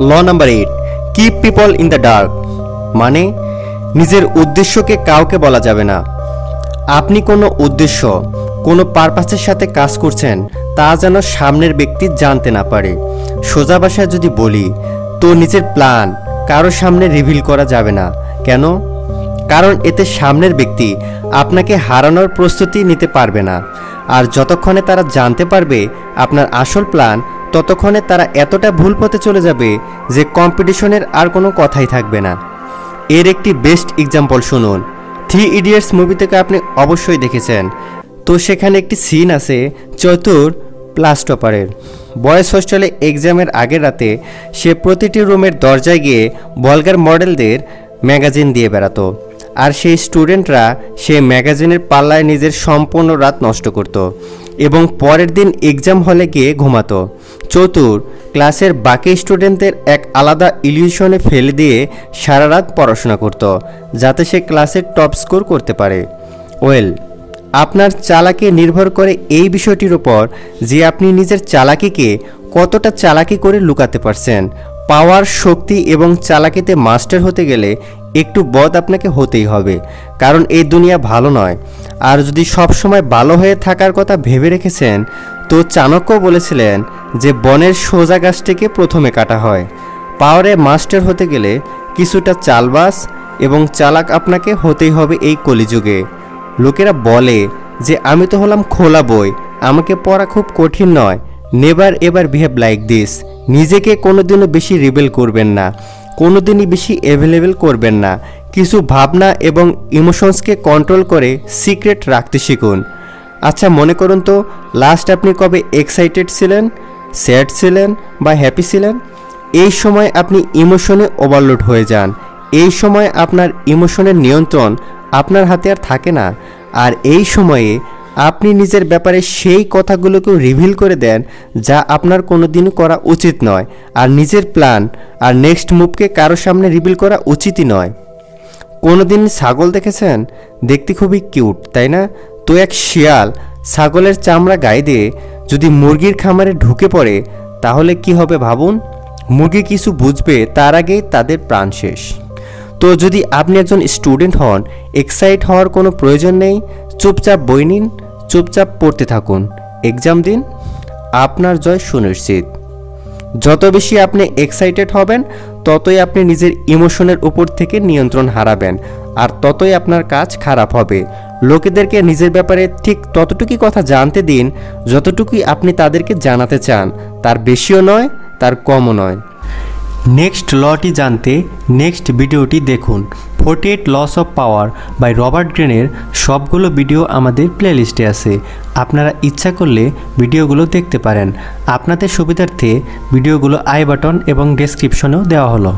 Law number 8, keep people in the dark. মানে নিজের উদ্দেশ্যকে কাউকে বলা যাবে না। আপনি কোনো উদ্দেশ্য, কোনো পারপাসের সাথে কাজ করছেন তা যেন সামনের ব্যক্তি জানতে না পারে। সোজা ভাষায় যদি বলি তো নিজের প্ল্যান কারোর সামনে রিভিল করা যাবে না। কেন? কারণ এতে সামনের ব্যক্তি আপনাকে হারানোর প্রস্তুতি নিতে পারবে না। আর যতক্ষণে তারা জানতে পারবে আপনার আসল প্ল্যান, ততক্ষণে তারা এতটা ভুল পথে চলে যাবে যে কম্পিটিশনের আর কোনো কথাই থাকবে না। এর একটি বেস্ট এক্সাম্পল শুনুন। 3 ইডিয়টস মুভি থেকে আপনি অবশ্যই দেখেছেন। তো সেখানে একটি সিন আছে চতুর ক্লাস টপারের। বয়েজ হোস্টেলে এক্সামের আগের রাতে সে প্রতিটি রুমের দরজায় গিয়ে ভলগার মডেলদের ম্যাগাজিন দিয়ে বেড়াতো। আর সেই স্টুডেন্টরা সেই ম্যাগাজিনের পাল্লায় নিজের সম্পূর্ণ রাত নষ্ট করত এবং পরের দিন এক্সাম হলে গিয়ে ঘুমাতো। চতুর ক্লাসের বাকি স্টুডেন্টদের এক আলাদা ইলিউশনে ফেলে দিয়ে সারা রাত পড়াশোনা করত যাতে সে ক্লাসে টপ স্কোর করতে পারে। ওয়েল, আপনার চালাকি নির্ভর করে এই বিষয়টির উপর যে আপনি নিজের চালাকিকে কতটা চালাকি করে লুকাতে পারছেন। পাওয়ার, শক্তি এবং চালাকিতে মাস্টার হতে গেলে একটু বদ আপনাকে হতেই হবে, কারণ এই দুনিয়া ভালো নয়। আর যদি সবসময় ভালো হয়ে থাকার কথা ভেবে রেখেছেন তো চাণক্য বলেছিলেন যে বনের সোজা গাছটিকে প্রথমে কাটা হয়। পাওয়ারে মাস্টার হতে গেলে কিছুটা চালবাজ এবং চালাক আপনাকে হতেই হবে এই কলিযুগে। লোকেরা বলে যে আমি তো হলাম খোলা বই, আমাকে পড়া খুব কঠিন নয়। Never ever behave like this. নিজেকে কোনোদিনও বেশি রিবেল করবেন না, কোনোদিনই বেশি অ্যাভেলেবেল করবেন না। কিছু ভাবনা এবং ইমোশনসকে কন্ট্রোল করে সিক্রেট রাখতে শিখুন। আচ্ছা, মনে করুন তো লাস্ট আপনি কবে এক্সাইটেড ছিলেন, স্যাড ছিলেন বা হ্যাপি ছিলেন? এই সময় আপনি ইমোশনে ওভারলোড হয়ে যান। এই সময় আপনার ইমোশনের নিয়ন্ত্রণ আপনার হাতে আর থাকে না। আর এই সময়ে আপনি নিজের ব্যাপারে সেই কথাগুলোকেও রিভিল করে দেন যা আপনার কোনোদিনও করা উচিত নয়। আর নিজের প্ল্যান আর নেক্সট মুভকে কারো সামনে রিভিল করা উচিতই নয়। কোনোদিন ছাগল দেখেছেন? দেখতে খুবই কিউট, তাই না? তো এক শিয়াল ছাগলের চামড়া গায়ে দিয়ে যদি মুরগির খামারে ঢুকে পড়ে তাহলে কি হবে ভাবুন। মুরগি কিছু বুঝবে তার আগেই তাদের প্রাণ শেষ। তো যদি আপনি একজন স্টুডেন্ট হন, এক্সাইট হওয়ার কোনো প্রয়োজন নেই। চুপচাপ বই নিন, চুপচাপ পড়তে থাকুন, এক্সাম দিন, আপনার জয় সুনিশ্চিত। যত বেশি আপনি এক্সাইটেড হবেন ততই আপনি নিজের ইমোশনের উপর থেকে নিয়ন্ত্রণ হারাবেন, আর ততই আপনার কাজ খারাপ হবে। লোকেদেরকে নিজের ব্যাপারে ঠিক ততটুকুই কথা জানতে দিন যতটুকুই আপনি তাদেরকে জানাতে চান, তার বেশিও নয়, তার কমও নয়। নেক্সট লটি জানতে নেক্সট ভিডিওটি দেখুন। 48 laws of power by Robert গ্রিনের সবগুলো ভিডিও আমাদের প্লেলিস্টে আছে। আপনারা ইচ্ছা করলে ভিডিওগুলো দেখতে পারেন। আপনাদের সুবিধার্থে ভিডিওগুলো আই বাটন এবং ডেসক্রিপশনেও দেওয়া হলো।